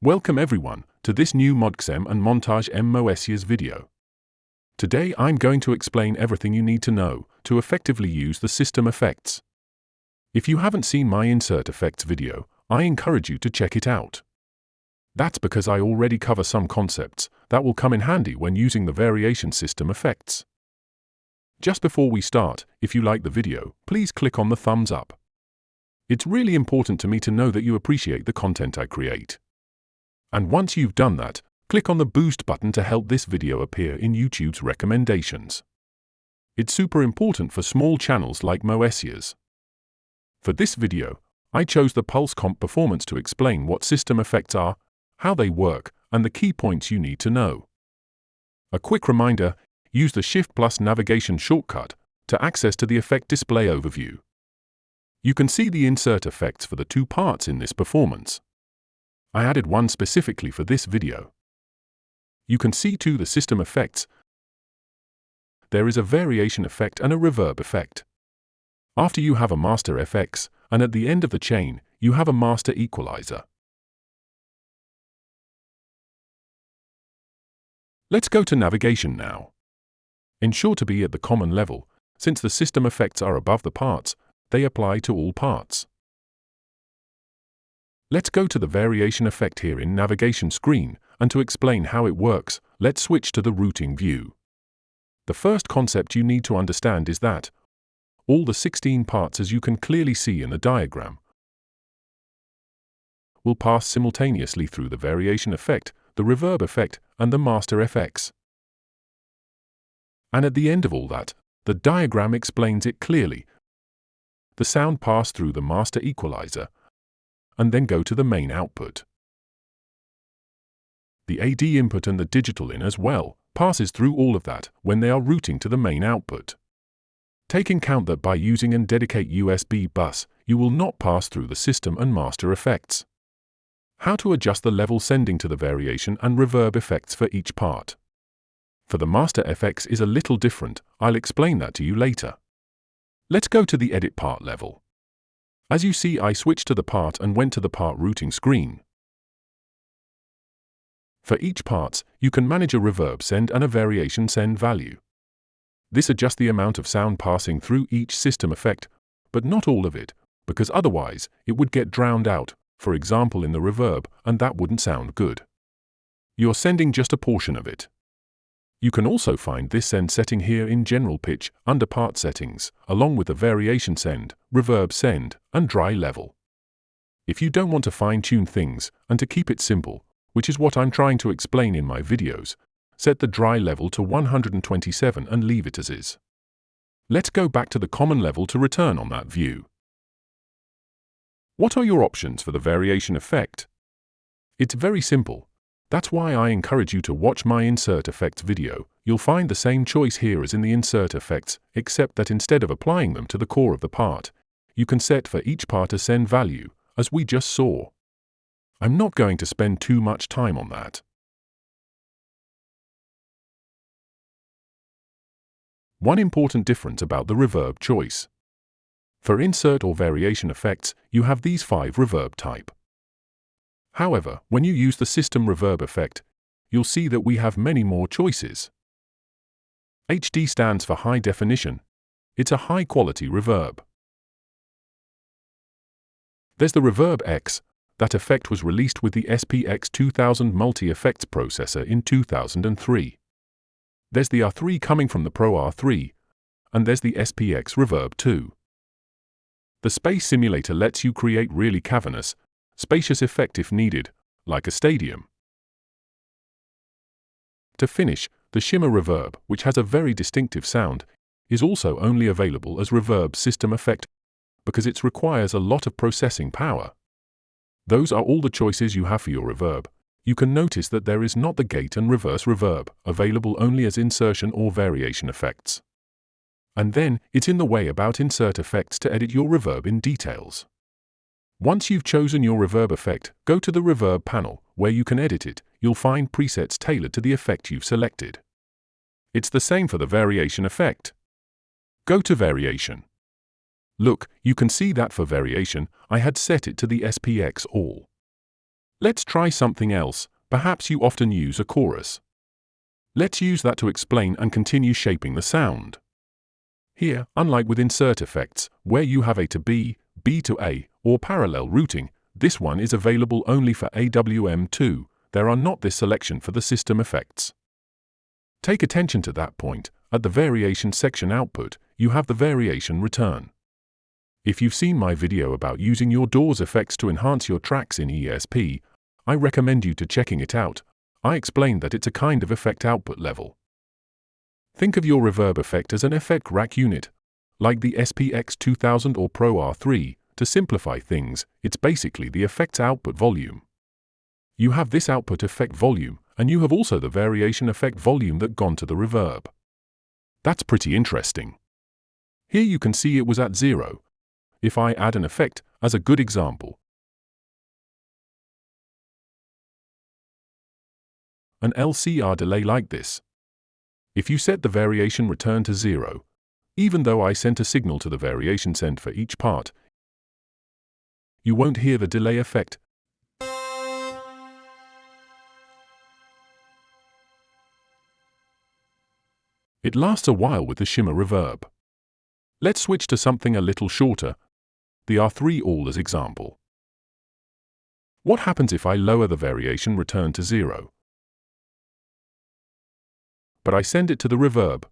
Welcome everyone to this new MODX and Montage Moessieurs video. Today I'm going to explain everything you need to know to effectively use the system effects. If you haven't seen my insert effects video, I encourage you to check it out. That's because I already cover some concepts that will come in handy when using the variation system effects. Just before we start, if you like the video, please click on the thumbs up. It's really important to me to know that you appreciate the content I create. And once you've done that, click on the boost button to help this video appear in YouTube's recommendations. It's super important for small channels like Moessieurs. For this video, I chose the Pulse Comp Performance to explain what system effects are, how they work, and the key points you need to know. A quick reminder, use the Shift+ navigation shortcut to access to the effect display overview. You can see the insert effects for the two parts in this performance. I added one specifically for this video. You can see too the system effects. There is a variation effect and a reverb effect. After you have a master FX, and at the end of the chain, you have a master equalizer. Let's go to navigation now. Ensure to be at the common level, since the system effects are above the parts, they apply to all parts. Let's go to the variation effect here in navigation screen, and to explain how it works, let's switch to the routing view. The first concept you need to understand is that all the 16 parts, as you can clearly see in the diagram, will pass simultaneously through the variation effect, the reverb effect, and the master FX. And at the end of all that, the diagram explains it clearly. The sound pass through the master equalizer, and then go to the main output. The AD input and the digital in as well passes through all of that when they are routing to the main output. Take in count that by using and dedicate USB bus, you will not pass through the system and master effects. How to adjust the level sending to the variation and reverb effects for each part. For the master FX is a little different, I'll explain that to you later. Let's go to the edit part level. As you see, I switched to the part and went to the part routing screen. For each parts, you can manage a reverb send and a variation send value. This adjusts the amount of sound passing through each system effect, but not all of it, because otherwise it would get drowned out, for example in the reverb, and that wouldn't sound good. You're sending just a portion of it. You can also find this send setting here in General Pitch, under Part Settings, along with the Variation Send, Reverb Send, and Dry Level. If you don't want to fine-tune things, and to keep it simple, which is what I'm trying to explain in my videos, set the Dry Level to 127 and leave it as is. Let's go back to the common level to return on that view. What are your options for the variation effect? It's very simple. That's why I encourage you to watch my insert effects video. You'll find the same choice here as in the insert effects, except that instead of applying them to the core of the part, you can set for each part a send value, as we just saw. I'm not going to spend too much time on that. One important difference about the reverb choice. For insert or variation effects, you have these 5 reverb type. However, when you use the system reverb effect, you'll see that we have many more choices. HD stands for high definition. It's a high-quality reverb. There's the Reverb X. That effect was released with the SPX 2000 multi-effects processor in 2003. There's the R3 coming from the Pro R3, and there's the SPX Reverb 2. The Space Simulator lets you create really cavernous, spacious effect if needed, like a stadium. To finish, the Shimmer Reverb, which has a very distinctive sound, is also only available as reverb system effect because it requires a lot of processing power. Those are all the choices you have for your reverb. You can notice that there is not the gate and reverse reverb, available only as insertion or variation effects. And then, it's in the way about insert effects to edit your reverb in details. Once you've chosen your reverb effect, go to the reverb panel, where you can edit it. You'll find presets tailored to the effect you've selected. It's the same for the variation effect. Go to Variation. Look, you can see that for variation, I had set it to the SPX All. Let's try something else. Perhaps you often use a chorus. Let's use that to explain and continue shaping the sound. Here, unlike with insert effects, where you have A to B, B to A, or parallel routing, this one is available only for AWM2. There are not this selection for the system effects. Take attention to that point. At the variation section output, you have the variation return. If you've seen my video about using your DAW's effects to enhance your tracks in ESP, I recommend you to checking it out. I explained that it's a kind of effect output level. Think of your reverb effect as an effect rack unit, like the SPX 2000 or Pro R3. To simplify things, it's basically the effects output volume. You have this output effect volume, and you have also the variation effect volume that gone to the reverb. That's pretty interesting. Here you can see it was at 0. If I add an effect, as a good example, an LCR delay like this. If you set the variation return to 0, even though I sent a signal to the variation send for each part, you won't hear the delay effect. It lasts a while with the shimmer reverb. Let's switch to something a little shorter, the R3 all as example. What happens if I lower the variation return to 0? But I send it to the reverb.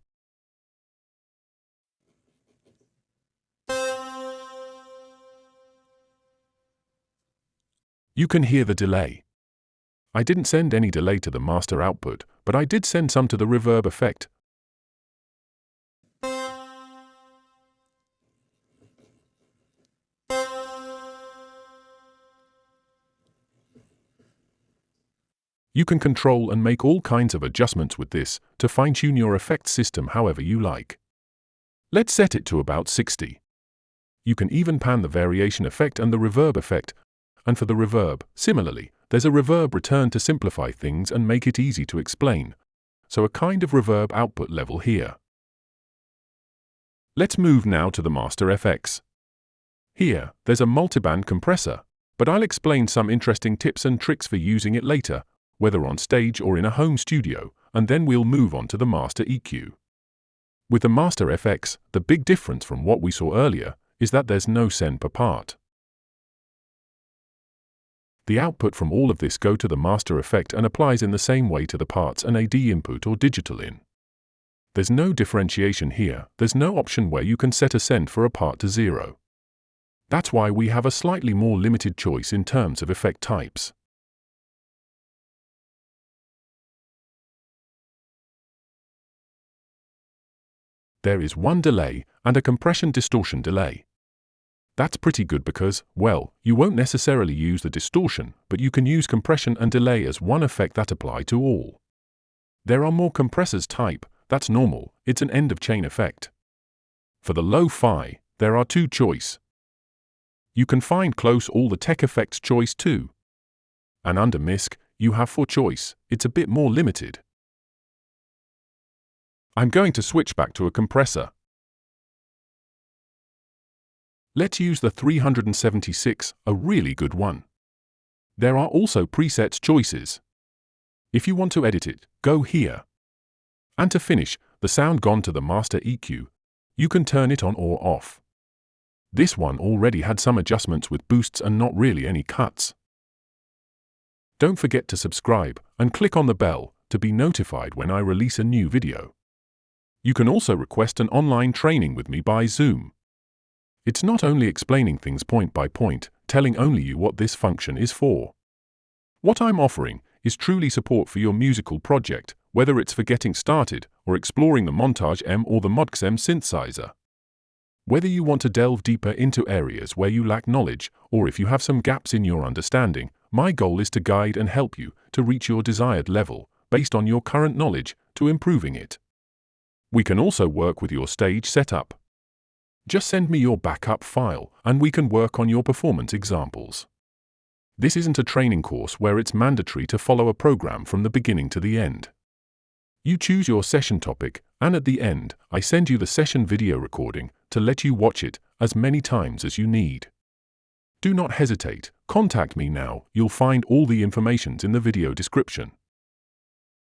You can hear the delay. I didn't send any delay to the master output, but I did send some to the reverb effect. You can control and make all kinds of adjustments with this to fine-tune your effects system however you like. Let's set it to about 60. You can even pan the variation effect and the reverb effect. And for the reverb, similarly, there's a reverb return to simplify things and make it easy to explain. So a kind of reverb output level here. Let's move now to the master FX. Here, there's a multiband compressor, but I'll explain some interesting tips and tricks for using it later, whether on stage or in a home studio, and then we'll move on to the master EQ. With the master FX, the big difference from what we saw earlier is that there's no send per part. The output from all of this go to the master effect and applies in the same way to the parts and AD input or digital in. There's no differentiation here, there's no option where you can set a send for a part to 0. That's why we have a slightly more limited choice in terms of effect types. There is one delay and a compression distortion delay. That's pretty good because, well, you won't necessarily use the distortion, but you can use compression and delay as one effect that apply to all. There are more compressors type, that's normal, it's an end-of-chain effect. For the lo-fi, there are two choice. You can find close all the tech effects choice too. And under MISC, you have 4 choice, it's a bit more limited. I'm going to switch back to a compressor. Let's use the 376, a really good one. There are also presets choices. If you want to edit it, go here. And to finish, the sound gone to the master EQ. You can turn it on or off. This one already had some adjustments with boosts and not really any cuts. Don't forget to subscribe and click on the bell to be notified when I release a new video. You can also request an online training with me by Zoom. It's not only explaining things point by point, telling only you what this function is for. What I'm offering is truly support for your musical project, whether it's for getting started or exploring the Montage M or the MODX M synthesizer. Whether you want to delve deeper into areas where you lack knowledge or if you have some gaps in your understanding, my goal is to guide and help you to reach your desired level based on your current knowledge to improving it. We can also work with your stage setup. Just send me your backup file and we can work on your performance examples. This isn't a training course where it's mandatory to follow a program from the beginning to the end. You choose your session topic, and at the end, I send you the session video recording to let you watch it as many times as you need. Do not hesitate, contact me now, you'll find all the information in the video description.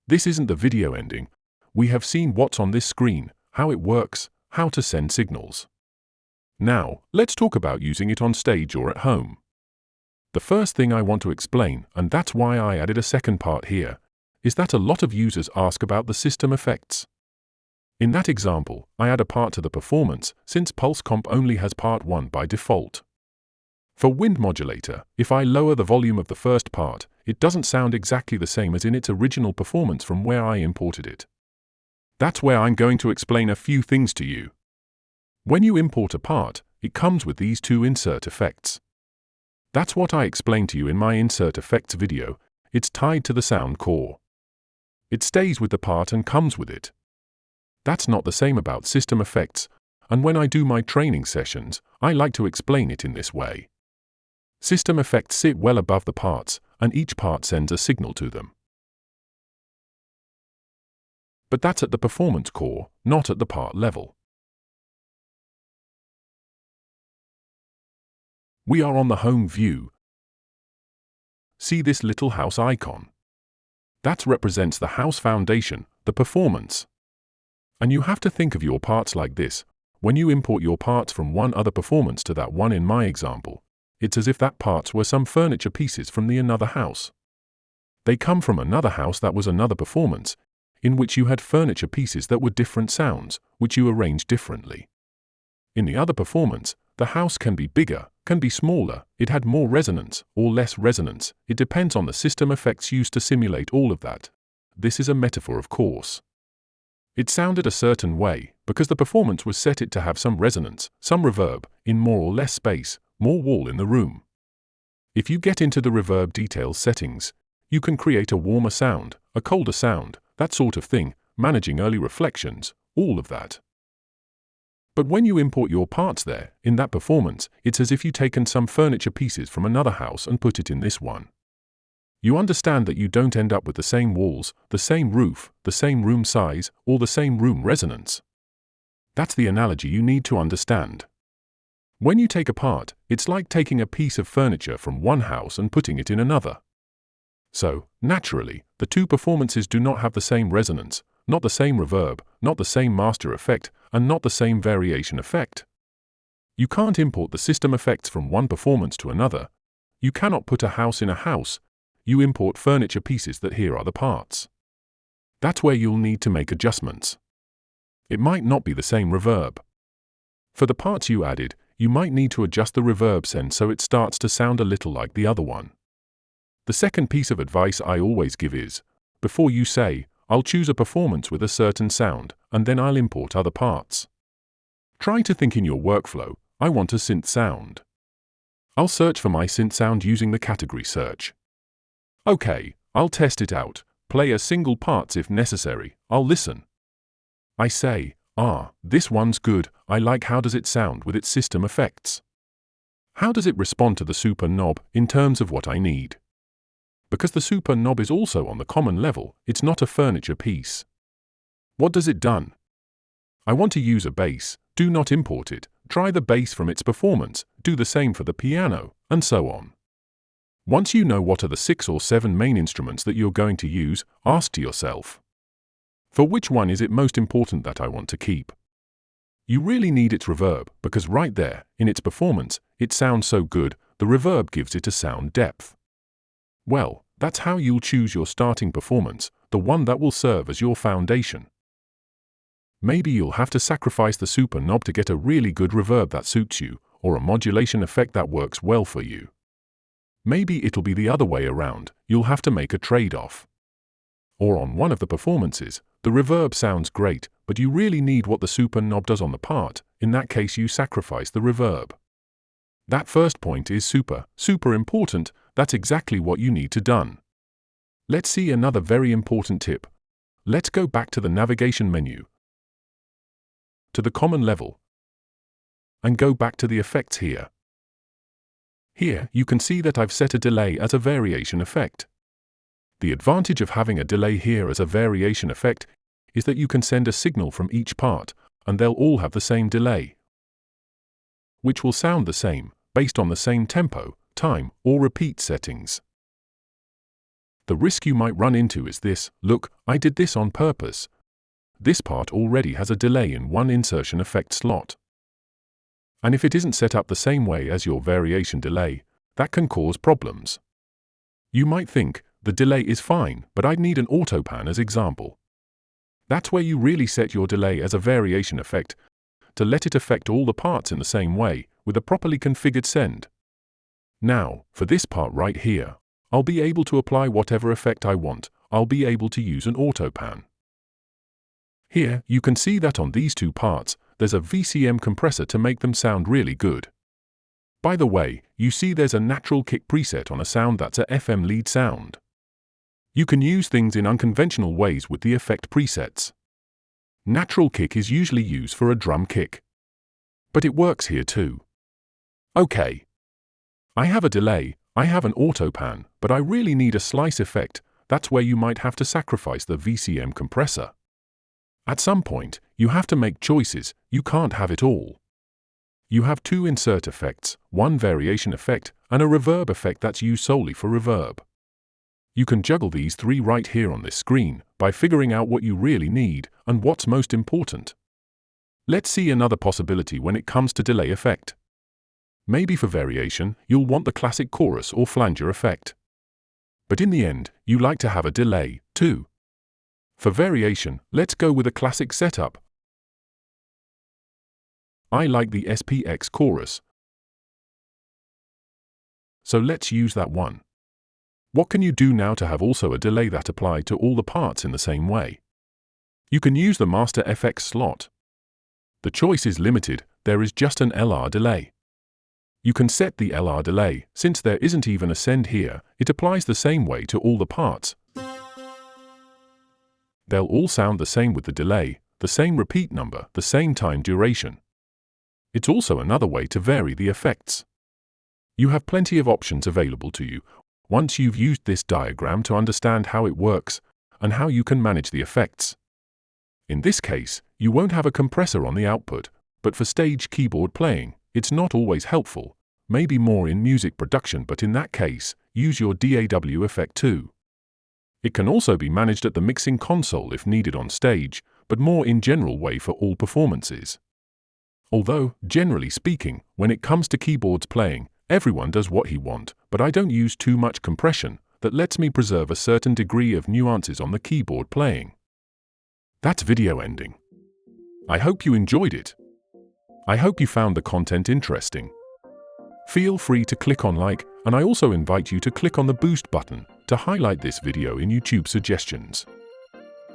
This isn't the video ending. We have seen what's on this screen, how it works, how to send signals. Now, let's talk about using it on stage or at home. The first thing I want to explain, and that's why I added a second part here, is that a lot of users ask about the system effects. In that example, I add a part to the performance, since Pulse Comp only has part 1 by default. For Wind Modulator, if I lower the volume of the first part, it doesn't sound exactly the same as in its original performance from where I imported it. That's where I'm going to explain a few things to you. When you import a part, it comes with these two insert effects. That's what I explained to you in my insert effects video. It's tied to the sound core. It stays with the part and comes with it. That's not the same about system effects, and when I do my training sessions, I like to explain it in this way. System effects sit well above the parts, and each part sends a signal to them. But that's at the performance core, not at the part level. We are on the home view. See this little house icon? That represents the house foundation, the performance. And you have to think of your parts like this. When you import your parts from one other performance to that one in my example, it's as if that parts were some furniture pieces from the another house. They come from another house that was another performance, in which you had furniture pieces that were different sounds, which you arranged differently. In the other performance, the house can be bigger, can be smaller, it had more resonance or less resonance, it depends on the system effects used to simulate all of that. This is a metaphor, of course. It sounded a certain way, because the performance was set it to have some resonance, some reverb, in more or less space, more wall in the room. If you get into the reverb details settings, you can create a warmer sound, a colder sound, that sort of thing, managing early reflections, all of that. But when you import your parts there, in that performance, it's as if you've taken some furniture pieces from another house and put it in this one. You understand that you don't end up with the same walls, the same roof, the same room size, or the same room resonance. That's the analogy you need to understand. When you take a part, it's like taking a piece of furniture from one house and putting it in another. So, naturally, the two performances do not have the same resonance, not the same reverb, not the same master effect, and not the same variation effect. You can't import the system effects from one performance to another. You cannot put a house in a house. You import furniture pieces that here are the parts. That's where you'll need to make adjustments. It might not be the same reverb. For the parts you added, you might need to adjust the reverb send so it starts to sound a little like the other one. The second piece of advice I always give is, before you say, I'll choose a performance with a certain sound, and then I'll import other parts. Try to think in your workflow, I want a synth sound. I'll search for my synth sound using the category search. Okay, I'll test it out, play a single parts if necessary, I'll listen. I say, this one's good, I like how does it sound with its system effects. How does it respond to the super knob in terms of what I need? Because the super knob is also on the common level, it's not a furniture piece. What does it done? I want to use a bass, do not import it, try the bass from its performance, do the same for the piano, and so on. Once you know what are the 6 or 7 main instruments that you're going to use, ask yourself, for which one is it most important that I want to keep? You really need its reverb, because right there, in its performance, it sounds so good, the reverb gives it a sound depth. Well, that's how you'll choose your starting performance, the one that will serve as your foundation. Maybe you'll have to sacrifice the super knob to get a really good reverb that suits you, or a modulation effect that works well for you. Maybe it'll be the other way around, you'll have to make a trade-off. Or on one of the performances, the reverb sounds great, but you really need what the super knob does on the part, in that case you sacrifice the reverb. That first point is super important, that's exactly what you need to done. Let's see another very important tip. Let's go back to the navigation menu, to the common level, and go back to the effects here. Here you can see that I've set a delay as a variation effect. The advantage of having a delay here as a variation effect is that you can send a signal from each part, and they'll all have the same delay, which will sound the same, based on the same tempo, time, or repeat settings. The risk you might run into is this: look, I did this on purpose. This part already has a delay in one insertion effect slot. And if it isn't set up the same way as your variation delay, that can cause problems. You might think, the delay is fine, but I'd need an autopan as example. That's where you really set your delay as a variation effect, to let it affect all the parts in the same way, with a properly configured send. Now, for this part right here, I'll be able to apply whatever effect I want. I'll be able to use an autopan. Here, you can see that on these two parts, there's a VCM compressor to make them sound really good. By the way, you see there's a natural kick preset on a sound that's a FM lead sound. You can use things in unconventional ways with the effect presets. Natural kick is usually used for a drum kick. But it works here too. Okay. I have a delay, I have an autopan, but I really need a slice effect. That's where you might have to sacrifice the VCM compressor. At some point, you have to make choices. You can't have it all. You have two insert effects, one variation effect, and a reverb effect that's used solely for reverb. You can juggle these three right here on this screen by figuring out what you really need and what's most important. Let's see another possibility when it comes to delay effect. Maybe for variation, you'll want the classic chorus or flanger effect. But in the end, you like to have a delay, too. For variation, let's go with a classic setup. I like the SPX chorus, so let's use that one. What can you do now to have also a delay that apply to all the parts in the same way? You can use the master FX slot. The choice is limited, there is just an LR delay. You can set the LR delay. Since there isn't even a send here, it applies the same way to all the parts. They'll all sound the same with the delay, the same repeat number, the same time duration. It's also another way to vary the effects. You have plenty of options available to you once you've used this diagram to understand how it works and how you can manage the effects. In this case, you won't have a compressor on the output, but for stage keyboard playing, it's not always helpful, maybe more in music production, but in that case, use your DAW effect too. It can also be managed at the mixing console if needed on stage, but more in general way for all performances. Although, generally speaking, when it comes to keyboards playing, everyone does what he wants, but I don't use too much compression. That lets me preserve a certain degree of nuances on the keyboard playing. That's video ending. I hope you enjoyed it. I hope you found the content interesting. Feel free to click on like, and I also invite you to click on the boost button to highlight this video in YouTube suggestions.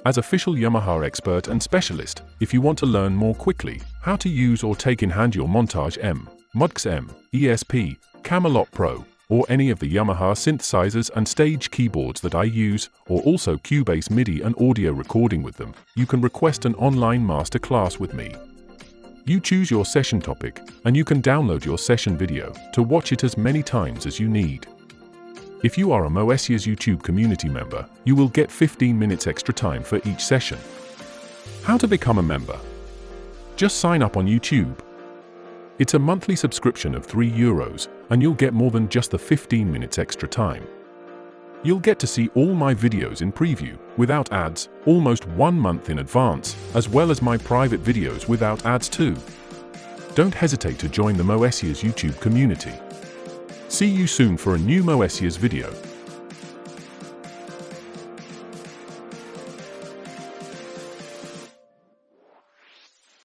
As official Yamaha expert and specialist, if you want to learn more quickly how to use or take in hand your Montage M, MODX M, ESP, Camelot Pro, or any of the Yamaha synthesizers and stage keyboards that I use, or also Cubase MIDI and audio recording with them, you can request an online masterclass with me. You choose your session topic, and you can download your session video to watch it as many times as you need. If you are a Moessieurs YouTube community member, you will get 15 minutes extra time for each session. How to become a member? Just sign up on YouTube. It's a monthly subscription of €3, and you'll get more than just the 15 minutes extra time. You'll get to see all my videos in preview, without ads, almost 1 month in advance, as well as my private videos without ads too. Don't hesitate to join the Moessieurs YouTube community. See you soon for a new Moessieurs video.